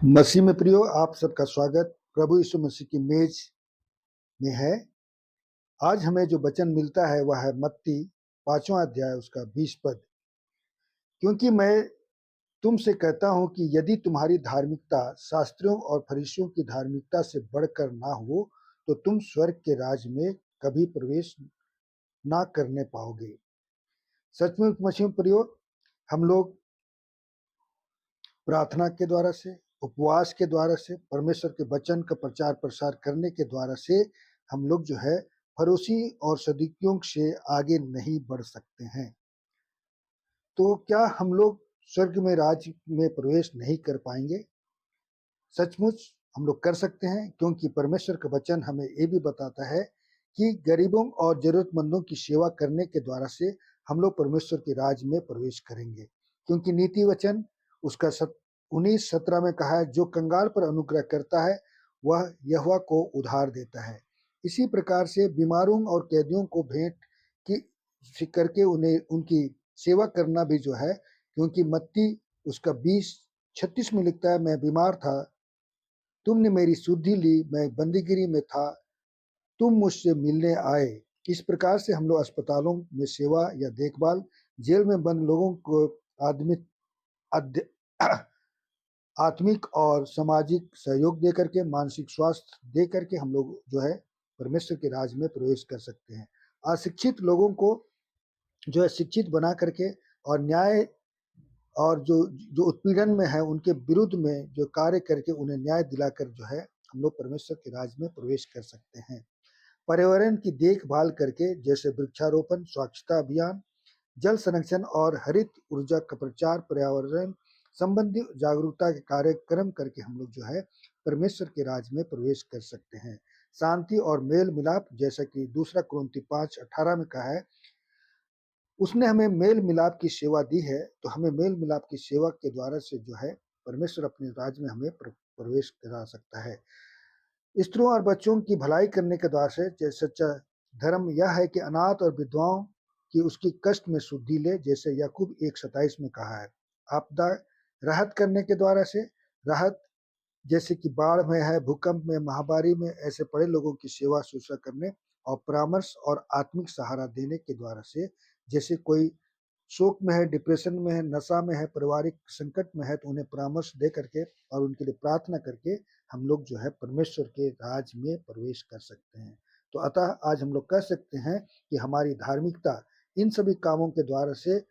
मसीह में प्रियो, आप सबका स्वागत प्रभु यीशु मसीह की मेज में है। आज हमें जो वचन मिलता है वह है मत्ती 5वां अध्याय उसका 20 पद। क्योंकि मैं तुमसे कहता हूं कि यदि तुम्हारी धार्मिकता शास्त्रियों और फरीसियों की धार्मिकता से बढ़कर ना हो तो तुम स्वर्ग के राज में कभी प्रवेश ना करने पाओगे। सचमुच मसीह में प्रियो, हम लोग प्रार्थना के द्वारा से, उपवास के द्वारा से, परमेश्वर के वचन का प्रचार प्रसार करने के द्वारा से हम लोग जो है फरोशी और सदुपयोग से आगे नहीं बढ़ सकते हैं। तो क्या हम लोग स्वर्ग में राज में प्रवेश नहीं कर पाएंगे? सचमुच हम लोग कर सकते हैं, क्योंकि परमेश्वर का वचन हमें ये भी बताता है कि गरीबों और जरूरतमंदों की सेवा करने के द्वारा से हम लोग परमेश्वर के राज में प्रवेश करेंगे। क्योंकि नीति वचन उसका 19:17 में कहा है, जो कंगाल पर अनुग्रह करता है वह यहोवा को उधार देता है। इसी प्रकार से बीमारों और कैदियों को भेंट की करके उन्हें उनकी सेवा करना भी जो है, क्योंकि मत्ती उसका 20:36 में लिखता है, मैं बीमार था, तुमने मेरी सुधि ली, मैं बंदीगिरी में था, तुम मुझसे मिलने आए। इस प्रकार से हम लोग अस्पतालों में सेवा या देखभाल, जेल में बंद लोगों को आत्मिक और सामाजिक सहयोग दे करके, मानसिक स्वास्थ्य दे करके हम लोग जो है परमेश्वर के राज में प्रवेश कर सकते हैं। अशिक्षित लोगों को जो है शिक्षित बना करके और न्याय और जो उत्पीड़न में है उनके विरुद्ध में जो कार्य करके उन्हें न्याय दिलाकर जो है हम लोग परमेश्वर के राज में प्रवेश कर सकते हैं। पर्यावरण की देखभाल करके, जैसे वृक्षारोपण, स्वच्छता अभियान, जल संरक्षण और हरित ऊर्जा का प्रचार, पर्यावरण संबंधी जागरूकता के कार्यक्रम करके हम लोग जो है परमेश्वर के राज में प्रवेश कर सकते हैं। शांति और मेल मिलाप, जैसा कि 2 कुरिन्थी 5:18 में कहा है, उसने हमें मेल मिलाप की सेवा दी है, तो हमें मेल मिलाप की सेवा के द्वारा से जो है परमेश्वर अपने राज में हमें प्रवेश करा सकता है। स्त्रियों और बच्चों की भलाई करने के द्वारा से सच्चा धर्म यह है कि अनाथ और विधवाओं की उसकी कष्ट में शुद्धि ले, जैसे याकूब 1:27 में कहा है। आपदा राहत करने के द्वारा से राहत, जैसे कि बाढ़ में है, भूकंप में, महामारी में, ऐसे पड़े लोगों की सेवा शुश्रूषा करने और परामर्श और आत्मिक सहारा देने के द्वारा से, जैसे कोई शोक में है, डिप्रेशन में है, नशा में है, पारिवारिक संकट में है, तो उन्हें परामर्श दे करके और उनके लिए प्रार्थना करके हम लोग जो है परमेश्वर के राज में प्रवेश कर सकते हैं। तो अतः आज हम लोग कह सकते हैं कि हमारी धार्मिकता इन सभी कामों के द्वारा से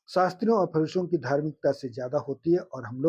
शास्त्रियों और फरीसियों की धार्मिकता से ज्यादा होती है और हम लोग